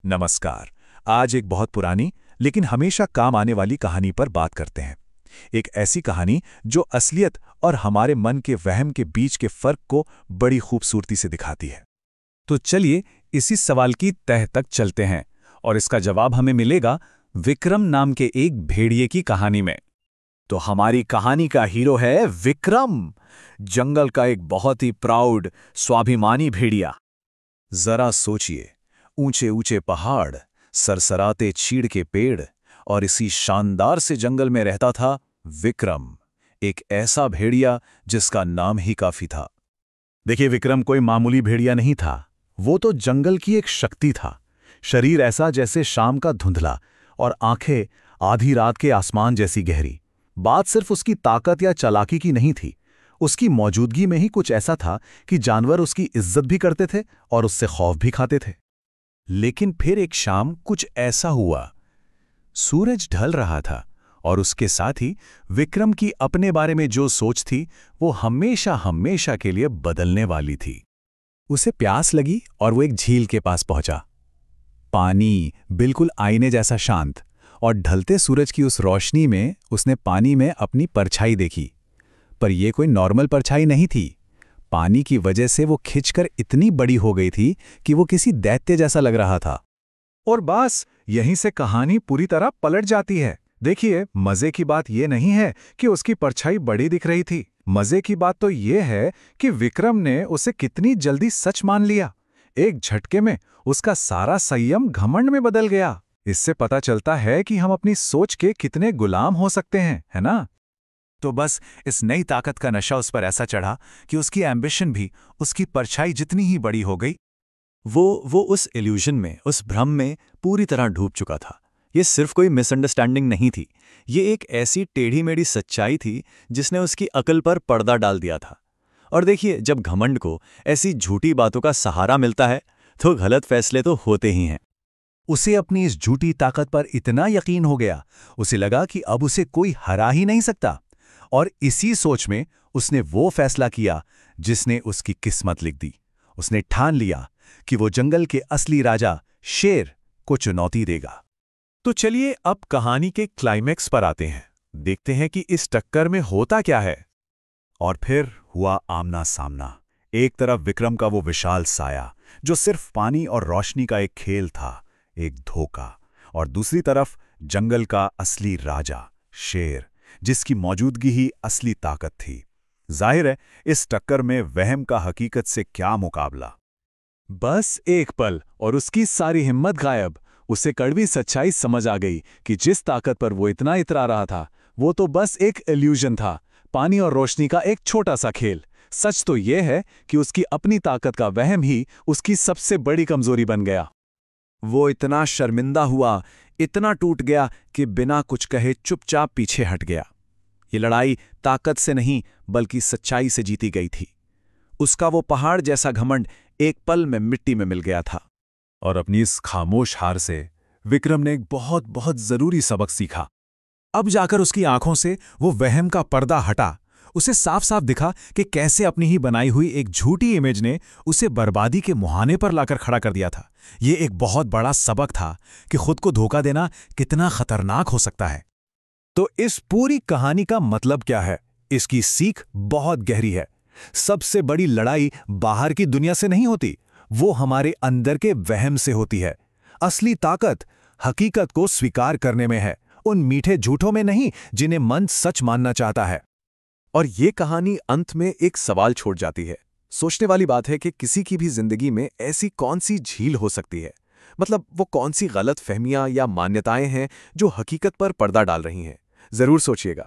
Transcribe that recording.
नमस्कार। आज एक बहुत पुरानी लेकिन हमेशा काम आने वाली कहानी पर बात करते हैं। एक ऐसी कहानी जो असलियत और हमारे मन के वहम के बीच के फर्क को बड़ी खूबसूरती से दिखाती है। तो चलिए इसी सवाल की तह तक चलते हैं और इसका जवाब हमें मिलेगा विक्रम नाम के एक भेड़िए की कहानी में। तो हमारी कहानी का हीरो है विक्रम, जंगल का एक बहुत ही प्राउड, स्वाभिमानी भेड़िया। जरा सोचिए, ऊंचे ऊंचे पहाड़, सरसराते चीड़ के पेड़ और इसी शानदार से जंगल में रहता था विक्रम, एक ऐसा भेड़िया जिसका नाम ही काफी था। देखिए, विक्रम कोई मामूली भेड़िया नहीं था। वो तो जंगल की एक शक्ति था। शरीर ऐसा जैसे शाम का धुंधला और आंखें आधी रात के आसमान जैसी गहरी। बात सिर्फ उसकी ताकत या चालाकी की नहीं थी, उसकी मौजूदगी में ही कुछ ऐसा था कि जानवर उसकी इज्जत भी करते थे और उससे खौफ भी खाते थे। लेकिन फिर एक शाम कुछ ऐसा हुआ। सूरज ढल रहा था और उसके साथ ही विक्रम की अपने बारे में जो सोच थी वो हमेशा हमेशा के लिए बदलने वाली थी। उसे प्यास लगी और वो एक झील के पास पहुंचा। पानी बिल्कुल आईने जैसा शांत, और ढलते सूरज की उस रोशनी में उसने पानी में अपनी परछाई देखी। पर यह कोई नॉर्मल परछाई नहीं थी। पानी की वजह से वो खिंचकर इतनी बड़ी हो गई थी कि वो किसी दैत्य जैसा लग रहा था। और बस यहीं से कहानी पूरी तरह पलट जाती है। देखिए, मजे की बात यह नहीं है कि उसकी परछाई बड़ी दिख रही थी। मजे की बात तो यह है कि विक्रम ने उसे कितनी जल्दी सच मान लिया। एक झटके में उसका सारा संयम घमंड में बदल गया। इससे पता चलता है कि हम अपनी सोच के कितने गुलाम हो सकते हैं, है ना? तो बस इस नई ताकत का नशा उस पर ऐसा चढ़ा कि उसकी एम्बिशन भी उसकी परछाई जितनी ही बड़ी हो गई। वो उस इल्यूजन में, उस भ्रम में पूरी तरह डूब चुका था। ये सिर्फ कोई मिसअंडरस्टैंडिंग नहीं थी, ये एक ऐसी टेढ़ी मेढ़ी सच्चाई थी जिसने उसकी अकल पर पर्दा डाल दिया था। और देखिए, जब घमंड को ऐसी झूठी बातों का सहारा मिलता है तो गलत फैसले तो होते ही हैं। उसे अपनी इस झूठी ताकत पर इतना यकीन हो गया, उसे लगा कि अब उसे कोई हरा ही नहीं सकता। और इसी सोच में उसने वो फैसला किया जिसने उसकी किस्मत लिख दी। उसने ठान लिया कि वो जंगल के असली राजा शेर को चुनौती देगा। तो चलिए अब कहानी के क्लाइमैक्स पर आते हैं। देखते हैं कि इस टक्कर में होता क्या है। और फिर हुआ आमना सामना। एक तरफ विक्रम का वो विशाल साया जो सिर्फ पानी और रोशनी का एक खेल था, एक धोखा, और दूसरी तरफ जंगल का असली राजा शेर, जिसकी मौजूदगी ही असली ताकत थी। जाहिर है, इस टक्कर में वहम का हकीकत से क्या मुकाबला। बस एक पल और उसकी सारी हिम्मत गायब। उसे कड़वी सच्चाई समझ आ गई कि जिस ताकत पर वो इतना इतरा रहा था वो तो बस एक इल्यूजन था, पानी और रोशनी का एक छोटा सा खेल। सच तो यह है कि उसकी अपनी ताकत का वहम ही उसकी सबसे बड़ी कमजोरी बन गया। वो इतना शर्मिंदा हुआ, इतना टूट गया कि बिना कुछ कहे चुपचाप पीछे हट गया। ये लड़ाई ताकत से नहीं बल्कि सच्चाई से जीती गई थी। उसका वो पहाड़ जैसा घमंड एक पल में मिट्टी में मिल गया था। और अपनी इस खामोश हार से विक्रम ने एक बहुत बहुत जरूरी सबक सीखा। अब जाकर उसकी आंखों से वो वहम का पर्दा हटा। उसे साफ साफ दिखा कि कैसे अपनी ही बनाई हुई एक झूठी इमेज ने उसे बर्बादी के मुहाने पर लाकर खड़ा कर दिया था। ये एक बहुत बड़ा सबक था कि खुद को धोखा देना कितना खतरनाक हो सकता है। तो इस पूरी कहानी का मतलब क्या है? इसकी सीख बहुत गहरी है। सबसे बड़ी लड़ाई बाहर की दुनिया से नहीं होती, वो हमारे अंदर के वहम से होती है। असली ताकत हकीकत को स्वीकार करने में है, उन मीठे झूठों में नहीं जिन्हें मन सच मानना चाहता है। और ये कहानी अंत में एक सवाल छोड़ जाती है। सोचने वाली बात है कि किसी की भी जिंदगी में ऐसी कौन सी झील हो सकती है? मतलब वो कौन सी गलत फहमियां या मान्यताएं हैं जो हकीकत पर पर्दा डाल रही हैं? जरूर सोचिएगा।